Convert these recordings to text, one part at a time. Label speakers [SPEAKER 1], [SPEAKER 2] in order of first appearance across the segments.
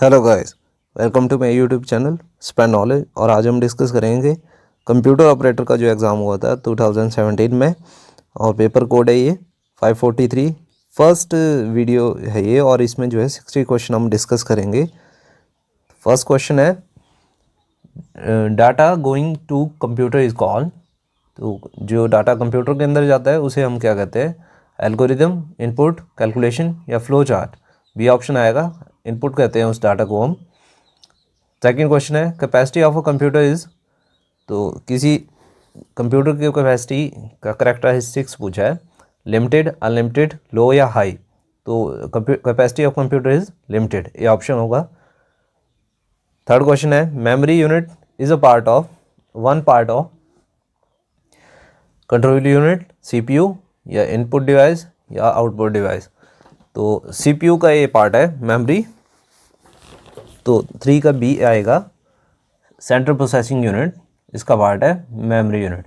[SPEAKER 1] Hello guys, welcome to my YouTube channel Spen Knowledge. और आज हम डिस्कस करेंगे कंप्यूटर ऑपरेटर का जो एग्ज़ाम हुआ था 2017 में, और पेपर कोड है ये 543। फर्स्ट वीडियो है ये, और इसमें जो है 60 क्वेश्चन हम डिस्कस करेंगे। फर्स्ट क्वेश्चन है data going to computer is called. तो जो डाटा कंप्यूटर के अंदर जाता है उसे हम क्या कहते हैं? एल्गोरिदम, इनपुट, कैलकुलेशन या फ्लो चार्ट। बी ऑप्शन आएगा, इनपुट कहते हैं उस डाटा को हम। सेकेंड क्वेश्चन है capacity of a computer is. तो किसी कंप्यूटर की कैपेसिटी का करेक्टरिस्टिक्स पूछा है, लिमिटेड, अनलिमिटेड, लो या हाई। तो capacity of computer is limited, ये ऑप्शन होगा। थर्ड क्वेश्चन है memory unit is a part of, one part of control unit, CPU या इनपुट डिवाइस या आउटपुट डिवाइस। तो सीपीयू का ये पार्ट है मेमोरी, तो 3 का बी आएगा, सेंट्रल प्रोसेसिंग यूनिट इसका पार्ट है मेमोरी यूनिट।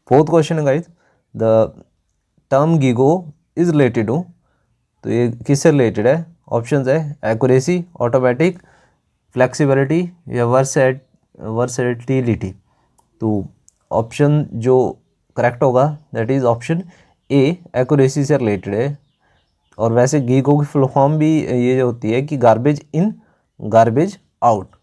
[SPEAKER 1] फोर्थ क्वेश्चन है guys, the term GIGO is related to. तो ये किससे रिलेटेड है? ऑप्शंस है एक्यूरेसी, ऑटोमेटिक, फ्लेक्सिबिलिटी या वर्सेटिलिटी। तो ऑप्शन जो करेक्ट होगा that is option A, accuracy से रिलेटेड है। और वैसे गीगो की फुल फॉर्म भी ये होती है कि गार्बेज इन गार्बेज आउट।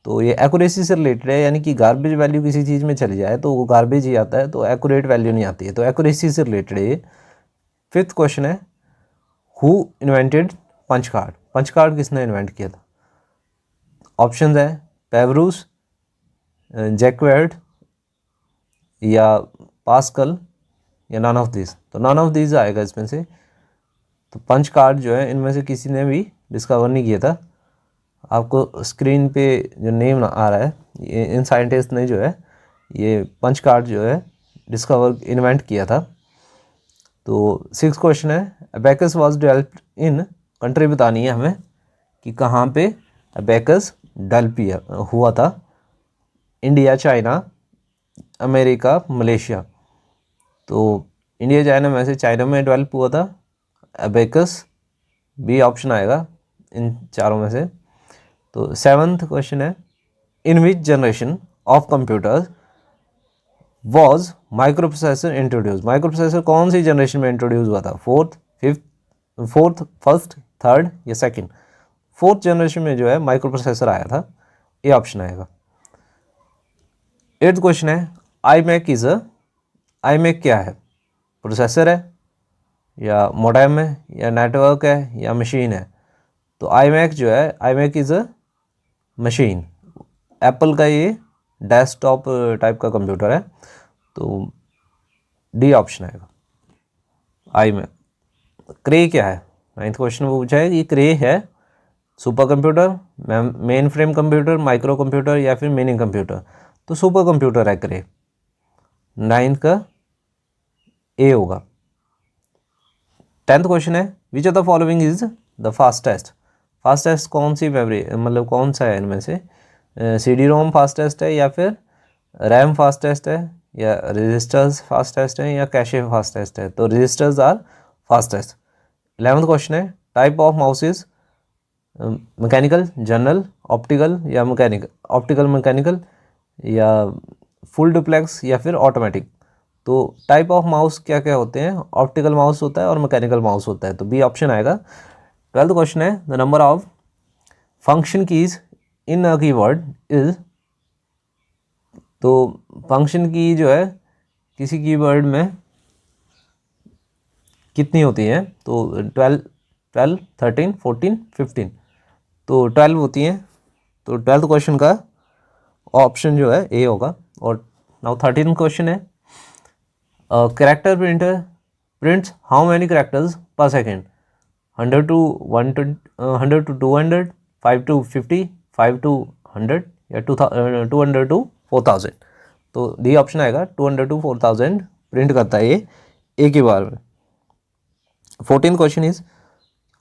[SPEAKER 1] तो ये एक्यूरेसी से रिलेटेड है, यानी कि गार्बेज वैल्यू किसी चीज़ में चली जाए तो वो गार्बेज ही आता है, तो एक्यूरेट वैल्यू नहीं आती है, तो एक्यूरेसी से रिलेटेड है ये। फिफ्थ क्वेश्चन है who invented punch card. Punch card किसने इन्वेंट किया था? ऑप्शन है पेवरूस, जैक्वेर्ड या पास्कल या नन ऑफ दिस। तो नन ऑफ दिस आएगा इसमें से। तो पंच कार्ड जो है इनमें से किसी ने भी डिस्कवर नहीं किया था। आपको स्क्रीन पे जो नेम आ रहा है, ये इन साइंटिस्ट ने जो है ये पंच कार्ड जो है डिस्कवर इन्वेंट किया था। तो सिक्स क्वेश्चन है abacus was developed in, country बतानी है हमें कि कहाँ पे अबेकस डेवलप हुआ था। India, China, America, Malaysia. तो इंडिया चाइना में से चाइना में डेवलप हुआ था अबेकस, बी ऑप्शन आएगा इन चारों में से। तो सेवन्थ क्वेश्चन है in which generation of computers was microprocessor introduce. Microprocessor कौन सी जनरेशन में इंट्रोड्यूस हुआ था? फोर्थ, फर्स्ट, थर्ड या सेकंड? फोर्थ जनरेशन में जो है माइक्रो प्रोसेसर आया था, ये ऑप्शन आएगा। एट्थ क्वेश्चन है iMac is a. IMac क्या है? प्रोसेसर है या मोडेम है या नेटवर्क है या मशीन है? तो आई मैक जो है, iMac is a machine. Apple का ये डेस्कटॉप टाइप का कंप्यूटर है, तो डी ऑप्शन आएगा आई में। क्रे क्या है? नाइन्थ क्वेश्चन में पूछा है कि क्रे है super computer, main frame computer, micro computer या फिर मिनी कंप्यूटर। तो सुपर कंप्यूटर है क्रे, नाइन्थ का ए होगा। टेंथ क्वेश्चन है which of the following is the fastest. Fastest कौन सी मेमोरी, मतलब कौन सा है इनमें से? CD रोम फास्टेस्ट है या फिर रैम फास्टेस्ट है या रजिस्टर्स फास्टेस्ट है या कैशे फास्टेस्ट है? तो registers are fastest. 11th question है type of mouses, mechanical, general, optical या मैकेनिकल, ऑप्टिकल मैकेनिकल या फुल डुप्लेक्स या फिर ऑटोमेटिक। तो टाइप ऑफ माउस क्या क्या होते हैं? ऑप्टिकल माउस होता है और मैकेनिकल माउस होता है, तो बी ऑप्शन आएगा। 12th क्वेश्चन है the number of function keys in a keyword is. तो फंक्शन की जो है किसी कीवर्ड में कितनी होती हैं? तो 12, 13, 14, 15। तो 12 होती हैं, तो 12th क्वेश्चन का ऑप्शन जो है ए होगा। और नाउ 13th क्वेश्चन है character printer prints how many characters पर second? 100 to 120, 100 to 200, 5 to 50, 5 to 100 या 200 to 4000। तो डी ऑप्शन आएगा, 200 to 4000 प्रिंट करता है ये एक ही बार में। 14th question is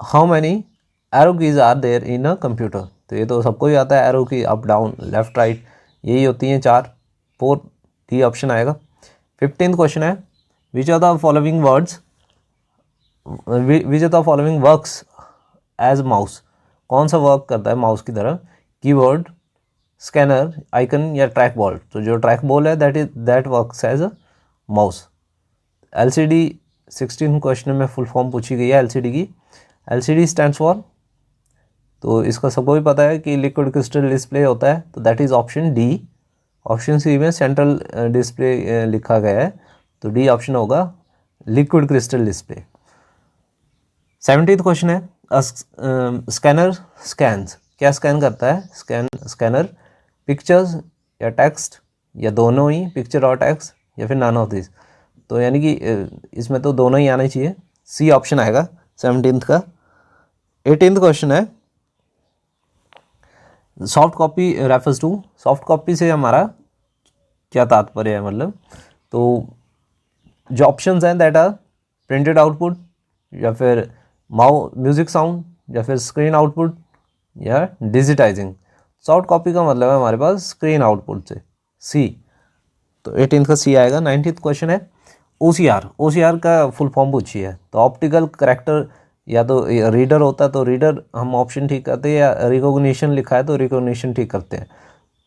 [SPEAKER 1] how many arrow keys are there in a computer. तो ये तो सबको ही आता है, एरो की अप डाउन लेफ्ट राइट यही होती हैं 4, 4, डी ऑप्शन आएगा। 15th क्वेश्चन है which are the following words, which of the following works as mouse. कौन सा वर्क करता है माउस की तरह, कीबोर्ड, स्कैनर, आइकन या ट्रैक बॉल। तो जो ट्रैक बॉल है that works as a mouse. LCD 16 question में फुल फॉर्म पूछी गई है LCD की। LCD स्टैंड्स फॉर, तो इसका सबको भी पता है कि लिक्विड क्रिस्टल डिस्प्ले होता है, तो that is option D. Option C में सेंट्रल डिस्प्ले लिखा गया है, तो डी ऑप्शन होगा liquid crystal display. 17th question है स्कैनर स्कैन्स, क्या स्कैन करता है स्कैनर, पिक्चर्स या टेक्स्ट या दोनों ही, पिक्चर और टेक्स्ट या फिर नन ऑफ दिस। तो यानी कि इसमें तो दोनों ही आने चाहिए, सी ऑप्शन आएगा 17th का। 18th क्वेश्चन है soft copy refers to, soft copy से हमारा क्या तात्पर्य है, मतलब तो जो ऑप्शंस हैं दैट आर प्रिंटेड आउटपुट या फिर म्यूजिक साउंड या फिर स्क्रीन आउटपुट या डिजिटाइजिंग। सॉफ्ट कॉपी का मतलब है हमारे पास स्क्रीन आउटपुट से, सी। तो 18th का सी आएगा। 19th क्वेश्चन है OCR का फुल फॉर्म पूछी है, तो ऑप्टिकल करेक्टर, या तो रीडर होता है तो रीडर हम ऑप्शन ठीक करते हैं, या रिकॉग्निशन लिखा है तो रिकॉग्निशन ठीक करते हैं।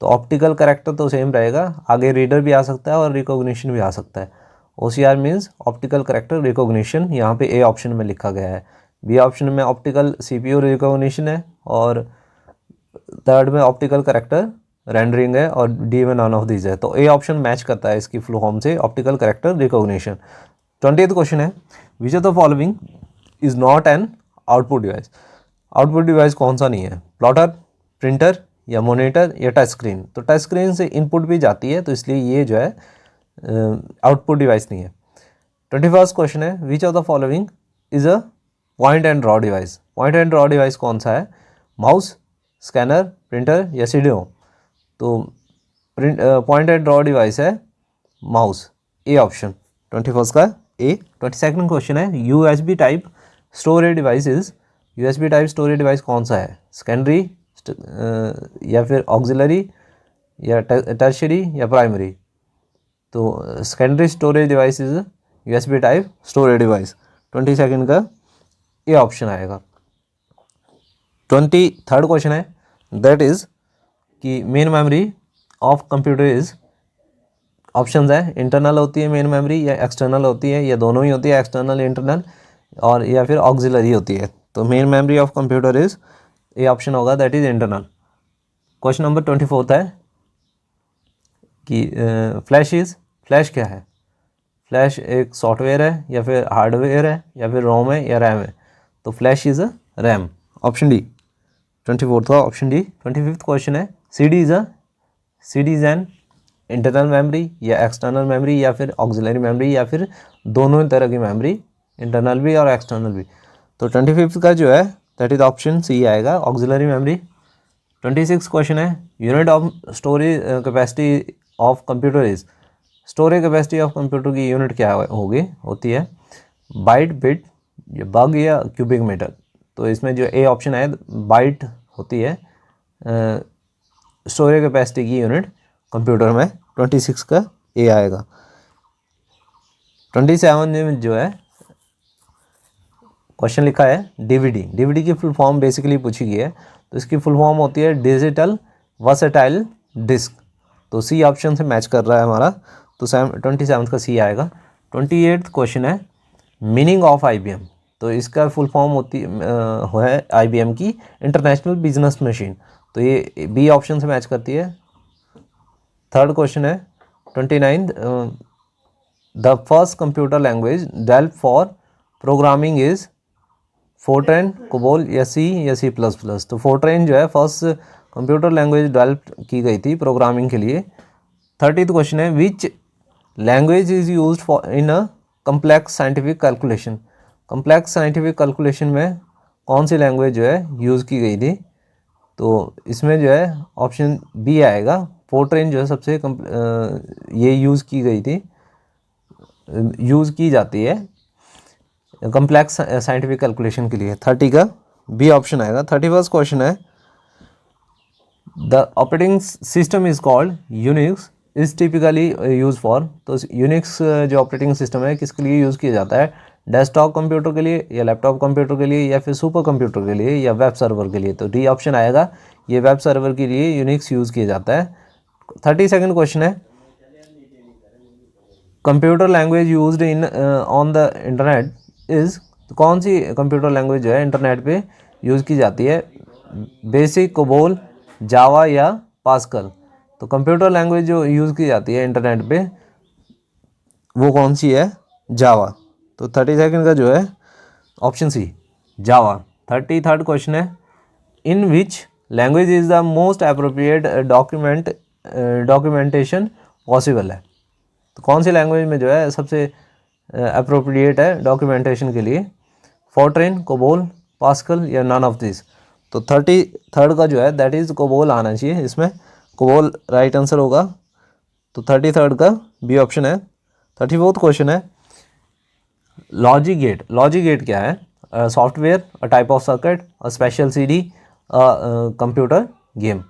[SPEAKER 1] तो ऑप्टिकल करेक्टर तो सेम रहेगा, आगे रीडर भी आ सकता है और रिकॉग्निशन भी आ सकता है। OCR means optical character recognition, यहाँ पे ए ऑप्शन में लिखा गया है। बी ऑप्शन में ऑप्टिकल CPU रिकॉग्निशन है, और थर्ड में ऑप्टिकल करेक्टर रेंडरिंग है, और डी में नॉन ऑफ दीज है। तो ए ऑप्शन मैच करता है इसकी फुल फॉर्म से, optical character recognition. 20th question है which of the following is not an output device. Output device कौन सा नहीं है, प्लॉटर, प्रिंटर या मॉनिटर या टच स्क्रीन। तो टच स्क्रीन से इनपुट भी जाती है, तो इसलिए ये जो है आउटपुट डिवाइस नहीं है। 21st क्वेश्चन है which of the following is a point and draw device. Point and draw device कौन सा है, माउस, स्कैनर, प्रिंटर या सीडीओ। तो पॉइंट एंड ड्रॉ डिवाइस है माउस, ए ऑप्शन 21st का ए। 22nd क्वेश्चन है USB type storage device is, USB type storage device कौन सा है, सेकेंडरी या फिर ऑक्सिलरी या टर्शियरी या प्राइमरी। तो secondary storage device is USB type storage device, 22nd का ए ऑप्शन आएगा। 23rd क्वेश्चन है दैट इज कि main memory of computer is, options है इंटरनल होती है मेन मेमोरी या एक्सटर्नल होती है, या दोनों ही होती है, एक्सटर्नल इंटरनल, और या फिर ऑक्सिलरी होती है। तो main memory of computer is, A option होगा that is internal. Question number 24 है कि फ्लैश क्या है। फ्लैश एक सॉफ्टवेयर है या फिर हार्डवेयर है या फिर रोम है या रैम है। तो flash is a RAM, option D. 24th का ऑप्शन डी। 25th क्वेश्चन है CD is an internal memory या एक्सटर्नल मेमोरी या फिर ऑक्सिलरी मेमोरी या फिर दोनों ही तरह की मेमोरी, इंटरनल भी और एक्सटर्नल भी। तो 25th का जो है दैट इज ऑप्शन सी आएगा, ऑक्सिलरी मेमोरी। 26th क्वेश्चन है unit of storage capacity of computer is, storage capacity of computer की यूनिट क्या होती है, बाइट, बिट, बग या क्यूबिक मीटर। तो इसमें जो ए ऑप्शन है बाइट होती है स्टोरेज कैपेसिटी की यूनिट कंप्यूटर में, 26 का ए आएगा। 27 में जो है क्वेश्चन लिखा है डीवीडी की फुल फॉर्म बेसिकली पूछी गई है, तो इसकी फुल फॉर्म होती है डिजिटल वर्सेटाइल डिस्क। तो सी ऑप्शन से मैच कर रहा है हमारा, तो 27 का सी आएगा। 28th क्वेश्चन है मीनिंग ऑफ IBM। तो इसका फुल फॉर्म होती है IBM की इंटरनेशनल बिजनेस मशीन। तो ये बी ऑप्शन से मैच करती है। 3rd क्वेश्चन है 29 the first computer language develop for programming is Fortran, COBOL या C++। तो फोर्ट्रेन जो है फर्स्ट कंप्यूटर लैंग्वेज डेवलप की गई थी प्रोग्रामिंग के लिए। 30th क्वेश्चन है which language is used for in a complex scientific calculation. Complex scientific calculation में कौन सी लैंग्वेज जो है यूज़ की गई थी। तो इसमें जो है ऑप्शन बी आएगा, फोर्ट्रेन जो है सबसे ये यूज़ की गई थी, यूज़ की जाती है कम्प्लेक्स साइंटिफिक कैलकुलेशन के लिए। 30 का बी ऑप्शन आएगा। 31st क्वेश्चन है the operating system is called Unix is typically use for. तो यूनिक्स जो ऑपरेटिंग सिस्टम है किसके लिए यूज़ किया जाता है, डेस्कटॉप कंप्यूटर के लिए या लैपटॉप कंप्यूटर के लिए या फिर सुपर कंप्यूटर के लिए या वेब सर्वर के लिए, तो डी ऑप्शन आएगा, ये वेब सर्वर के लिए यूनिक्स यूज़ किया जाता है। 32nd क्वेश्चन है, computer language used in on the internet is, कौन सी कंप्यूटर लैंग्वेज जो है इंटरनेट पे यूज़ की जाती है, बेसिक, कोबोल, जावा या पास्कल। तो कंप्यूटर लैंग्वेज जो यूज़ की जाती है इंटरनेट पे वो कौन सी है, जावा। तो 32nd का जो है ऑप्शन सी, जावा। 33rd क्वेश्चन है, in which language is the most appropriate documentation possible है। तो कौन सी लैंग्वेज में जो है सबसे अप्रोप्रिएट है डॉक्यूमेंटेशन के लिए, फोर्ट्रेन, कोबोल, पास्कल या नन ऑफ दिस। तो 33rd का जो है दैट इज़ कोबोल आना चाहिए, इसमें कोबोल राइट आंसर होगा। तो 33rd का बी ऑप्शन है। 34th क्वेश्चन है, लॉजिक गेट। लॉजिक गेट क्या है, software, a type of circuit, a special CD, computer game.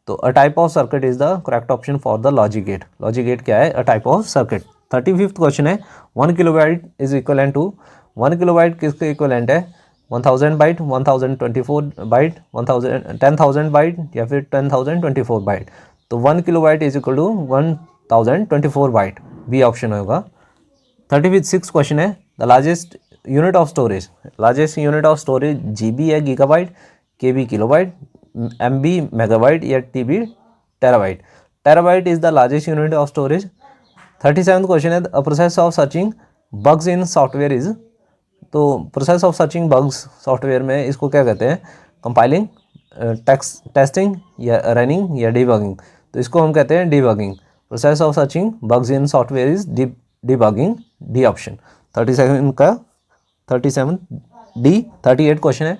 [SPEAKER 1] तो a type of circuit is the correct option for the logic gate. Logic gate क्या है, a type of circuit. 35th question है, 1 kilobyte is equivalent to, 1 kilobyte किसके equivalent है, 1000 bite, 1024 bite, 10,000 bite या फिर 10,024 byte. तो 1 kilobyte is equal to 1024 byte, B option होगा। 36th question है, the largest unit of storage. Largest unit of storage GB है, gigabyte, KB kilobyte, MB megabyte या TB terabyte. Terabyte is the largest unit of storage. 37th question है, the process of searching bugs in software is. तो process of searching bugs software में इसको क्या कहते हैं, compiling, testing या running या डिबगिंग। तो इसको हम कहते हैं debugging. Process of searching bugs in software is debugging, D option. 37 का 37 डी। 38 क्वेश्चन है,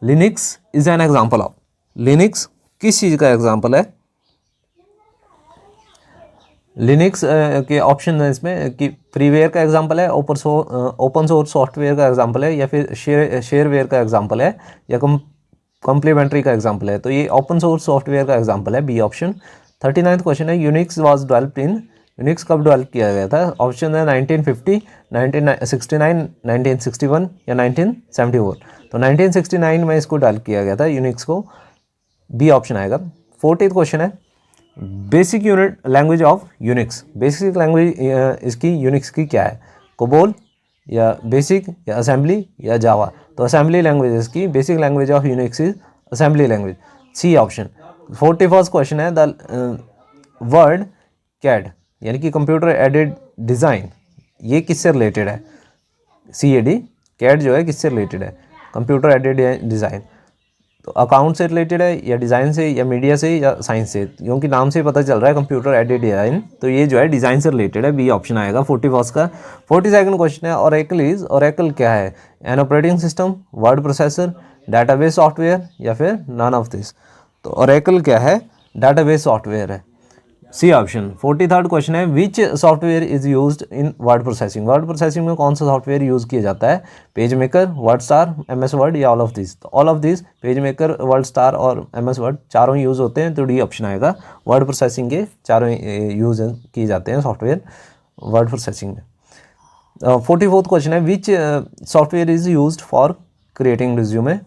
[SPEAKER 1] Linux is an example of. Linux किस चीज़ का एग्जाम्पल है, लिनक्स के ऑप्शन है इसमें कि फ्रीवेयर का एग्जांपल है, ओपन सोर्स सॉफ्टवेयर का एग्जांपल है या फिर शेयरवेयर का एग्जांपल है या कम्प्लीमेंट्री का एग्जांपल है। तो ये ओपन सोर्स सॉफ्टवेयर का एग्जांपल है, बी ऑप्शन। 39th क्वेश्चन है, Unix was developed in. Unix कब डेवलप किया गया था, ऑप्शन है 1950, 1969, 1961 या 1974। तो 1969 में इसको डेवलप किया गया था यूनिक्स को, बी ऑप्शन आएगा। 40th क्वेश्चन है, basic unit language of Unix. Basic language इसकी यूनिक्स की क्या है, कोबोल या बेसिक या असेंबली या जावा। तो असेंबली लैंग्वेज इसकी, basic language of Unix is assembly language, C option. 41st question है, द वर्ड कैड यानी कि कंप्यूटर एडेड डिज़ाइन, ये किससे रिलेटेड है, CAD, कैड जो है किससे रिलेटेड है, कंप्यूटर एडेड डिज़ाइन। तो अकाउंट से रिलेटेड है या डिज़ाइन से या मीडिया से या साइंस से, क्योंकि नाम से पता चल रहा है कंप्यूटर एडेड डिज़ाइन, तो ये जो है डिज़ाइन से रिलेटेड है, बी ऑप्शन आएगा 41st का। 42nd क्वेश्चन है, ओरेकल इज, ओरेकल क्या है, an operating system, word processor, database software या फिर नन ऑफ दिस। तो ओरेकल क्या है, डाटाबेस सॉफ्टवेयर है, सी ऑप्शन। 43rd क्वेश्चन है, विच software is used in word processing. Word processing में कौन सा सॉफ्टवेयर यूज़ किया जाता है, page maker, word star, MS word या ऑल ऑफ दिस। तो all of this, page maker, word star और MS वर्ड चारों यूज़ होते हैं, तो डी ऑप्शन आएगा। वर्ड प्रोसेसिंग के चारों यूज़ किए जाते हैं सॉफ्टवेयर वर्ड प्रोसेसिंग में। 44th क्वेश्चन है, विच software is used for creating resume.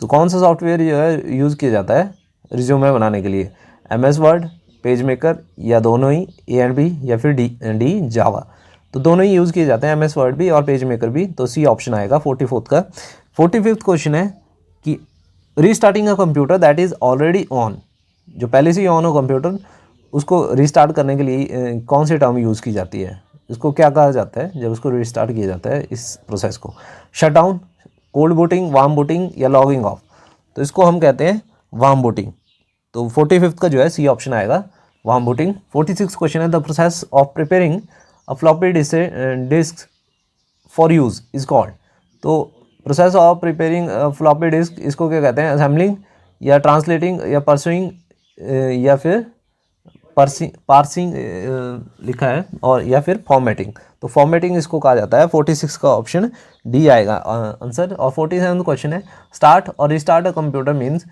[SPEAKER 1] तो कौन सा सॉफ्टवेयर जो है यूज़ किया जाता है रिज्यूमे बनाने के लिए, MS वर्ड, पेज मेकर या दोनों ही, A एंड B या फिर डी जावा। तो दोनों ही यूज़ किए जाते हैं, MS वर्ड भी और पेज मेकर भी, तो सी ऑप्शन आएगा 44th का। 45th क्वेश्चन है कि restarting a computer that is already on, जो पहले से ही ऑन हो कंप्यूटर उसको रीस्टार्ट करने के लिए कौन सी टर्म यूज़ की जाती है, इसको क्या कहा जाता है जब उसको रीस्टार्ट किया जाता है इस प्रोसेस को, shutdown, cold booting, warm booting या लॉगिंग ऑफ। तो इसको हम कहते हैं वार्म बूटिंग। तो 45th का जो है सी ऑप्शन आएगा, वार्म बूटिंग। 46th क्वेश्चन है, the process of preparing a floppy disk for use is called. तो process of preparing floppy disk, इसको क्या कहते हैं, असेंबलिंग या ट्रांसलेटिंग या परसुइंग या फिर पार्सिंग लिखा है, और या फिर फॉर्मेटिंग। तो फॉर्मेटिंग इसको कहा जाता है, 46 का ऑप्शन डी आएगा आंसर। और 47th क्वेश्चन है, स्टार्ट और restart a computer means,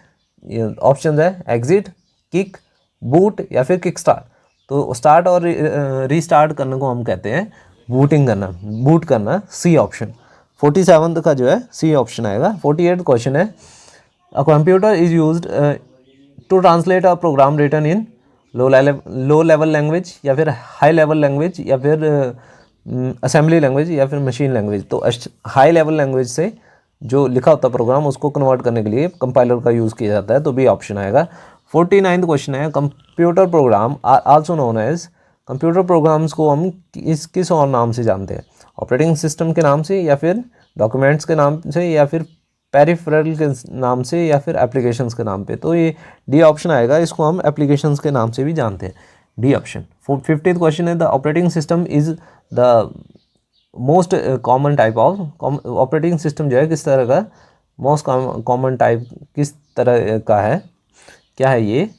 [SPEAKER 1] option है एग्जिट, किक, बूट या फिर किक स्टार्ट। तो स्टार्ट और रीस्टार्ट करने को हम कहते हैं बूटिंग करना, बूट करना, सी ऑप्शन। 47 का जो है सी ऑप्शन आएगा। 48 क्वेश्चन है, a computer is used to translate a program written in low level language या फिर हाई लेवल लैंग्वेज या फिर असेंबली लैंग्वेज या फिर मशीन लैंग्वेज। तो हाई लेवल लैंग्वेज से जो लिखा होता है प्रोग्राम उसको कन्वर्ट करने के लिए कंपाइलर का यूज़ किया जाता है, तो बी ऑप्शन आएगा। 49 क्वेश्चन है, computer program are also known as, computer programs को हम किस और नाम से जानते हैं, ऑपरेटिंग सिस्टम के नाम से या फिर डॉक्यूमेंट्स के नाम से या फिर पेरिफेरल के नाम से या फिर एप्लीकेशंस के नाम पे। तो ये डी ऑप्शन आएगा, इसको हम एप्लीकेशंस के नाम से भी जानते हैं, डी ऑप्शन। 50th क्वेश्चन है, the operating system is the most common type of, operating system जो है किस तरह का, मोस्ट कॉमन टाइप किस तरह का है, क्या है ये,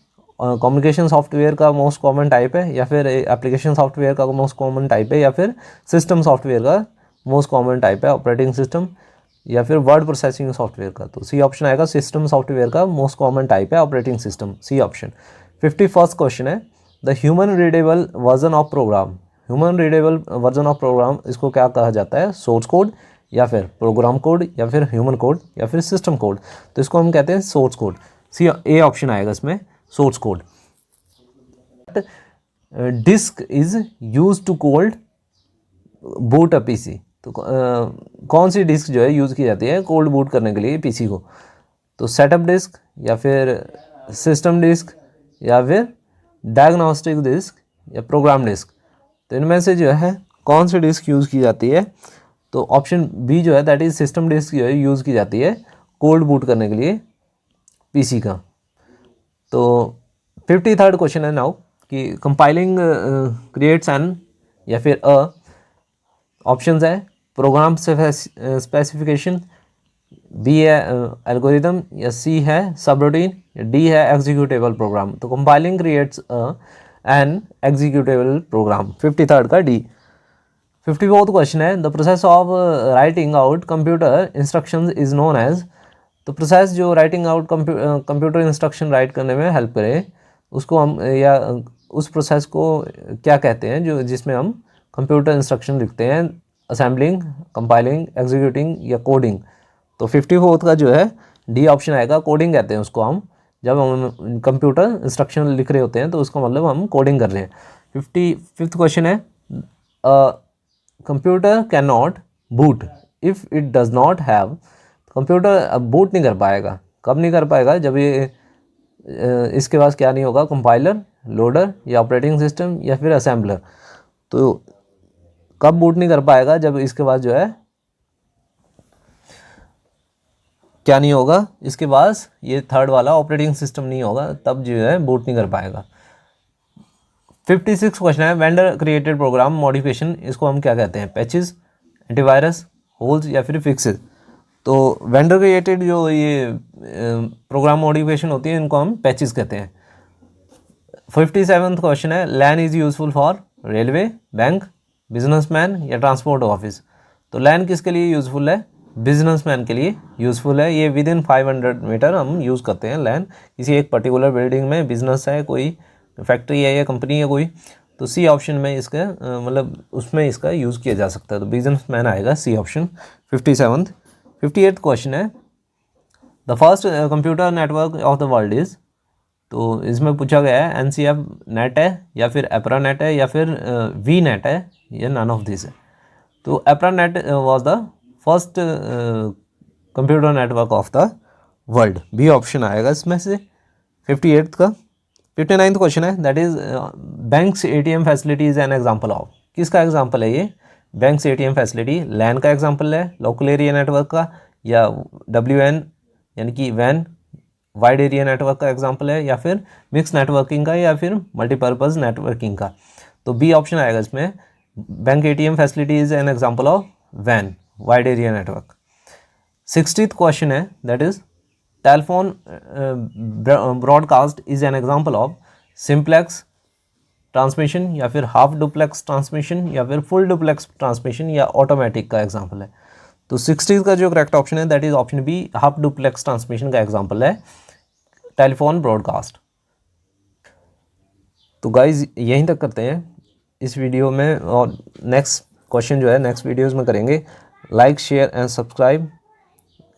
[SPEAKER 1] कम्युनिकेशन सॉफ्टवेयर का मोस्ट कॉमन टाइप है या फिर एप्लीकेशन सॉफ्टवेयर का मोस्ट कॉमन टाइप है या फिर सिस्टम सॉफ्टवेयर का मोस्ट कॉमन टाइप है ऑपरेटिंग सिस्टम या फिर वर्ड प्रोसेसिंग सॉफ्टवेयर का। तो सी ऑप्शन आएगा, सिस्टम सॉफ्टवेयर का मोस्ट कॉमन टाइप है operating system, C option. 51st question है, the human readable version of program, human readable version of program इसको क्या कहा जाता है, सोर्स कोड या फिर प्रोग्राम कोड या फिर ह्यूमन कोड या फिर सिस्टम कोड। तो इसको हम कहते हैं source code, C A option आएगा इसमें, source code. Disk is use to cold boot a PC, तो कौन सी डिस्क जो है यूज़ की जाती है कोल्ड बूट करने के लिए पीसी को, तो सेटअप डिस्क या फिर सिस्टम डिस्क या फिर डायग्नोस्टिक डिस्क या प्रोग्राम डिस्क। तो इनमें से जो है कौन सी डिस्क यूज़ की जाती है, तो ऑप्शन बी जो है दैट इज सिस्टम डिस्क जो है यूज़ की जाती है कोल्ड बूट करने के लिए पीसी का। तो 53rd क्वेश्चन है नाउ कि कंपाइलिंग क्रिएट्स एन या फिर अ, ऑप्शंस है प्रोग्राम स्पेसिफिकेशन, बी है एल्गोरिदम या सी है सबरूटीन या डी है एग्जीक्यूटेबल प्रोग्राम। तो compiling creates an executable program, 53rd का डी। 54th क्वेश्चन है, the process of writing out computer instructions is known as, तो प्रोसेस जो writing out computer instruction write करने में हेल्प करे उसको हम या उस प्रोसेस को क्या कहते हैं जो जिसमें हम कंप्यूटर इंस्ट्रक्शन लिखते हैं, असेंबलिंग, कंपाइलिंग, एग्जीक्यूटिंग या कोडिंग। तो 54th का जो है डी ऑप्शन आएगा, कोडिंग कहते हैं उसको हम, जब हम कंप्यूटर इंस्ट्रक्शन लिख रहे होते हैं तो उसका मतलब हम कोडिंग कर रहे हैं। 55th क्वेश्चन है, computer can not boot if it does not have, computer अब बूट नहीं कर पाएगा, कब नहीं कर पाएगा, जब ये इसके पास क्या नहीं होगा, कंपाइलर, लोडर या ऑपरेटिंग सिस्टम या फिर असेंबलर। तो कब बूट नहीं कर पाएगा, जब इसके पास जो है क्या नहीं होगा, इसके पास ये थर्ड वाला ऑपरेटिंग सिस्टम नहीं होगा, तब जो है बूट नहीं कर पाएगा। 56 क्वेश्चन है, वेंडर क्रिएटेड प्रोग्राम मॉडिफिकेशन इसको हम क्या कहते हैं, पैचेस, एंटीवायरस, होल्स या फिर फिक्सेस। तो वेंडर क्रिएटेड जो ये प्रोग्राम मॉडिफिकेशन होती है इनको हम पैचेस कहते हैं। 57th क्वेश्चन है, LAN is useful for railway, bank, businessman या ट्रांसपोर्ट ऑफिस। तो लैन किसके लिए यूज़फुल है, बिजनेसमैन के लिए यूज़फुल है। ये विद इन 500 मीटर हम यूज़ करते हैं लैन, किसी एक पर्टिकुलर बिल्डिंग में बिजनेस है, कोई फैक्ट्री है या कंपनी है कोई, तो सी ऑप्शन में इसका मतलब उसमें इसका यूज़ किया जा सकता है, तो बिजनेसमैन आएगा C option 57th। 58th question है, the first computer network of the world is, तो इसमें पूछा गया है NCF नेट है या फिर एपरा नेट है या फिर वी नेट है या नन ऑफ दिस है। तो ARPANET was the first computer network of the world, B option आएगा इसमें से 58th का। 59th क्वेश्चन है, that is banks ATM facility is an example of, किसका एग्जाम्पल है ये, बैंक्स ATM फैसिलिटी लैन का एग्जाम्पल है, लोकल एरिया नेटवर्क का, या WN यानी कि वैन वाइड एरिया नेटवर्क का एग्जाम्पल है, या फिर मिक्स नेटवर्किंग का या फिर मल्टीपर्पज़ नेटवर्किंग का। तो बी ऑप्शन आएगा इसमें, bank ATM facility is an example of वैन wide area network. 60th question है, that is telephone broadcast is an example of simplex transmission या फिर हाफ डुप्लेक्स ट्रांसमिशन या फिर फुल डुप्लेक्स ट्रांसमिशन या ऑटोमेटिक का एग्जाम्पल है। तो 60 का जो करेक्ट ऑप्शन है that is option B, half duplex transmission का एग्जाम्पल है टेलीफोन ब्रॉडकास्ट। तो गाइज यहीं तक करते हैं इस वीडियो में, और नेक्स्ट क्वेश्चन जो है नेक्स्ट वीडियोज़ में करेंगे। Like share and subscribe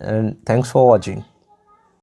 [SPEAKER 1] and thanks for watching.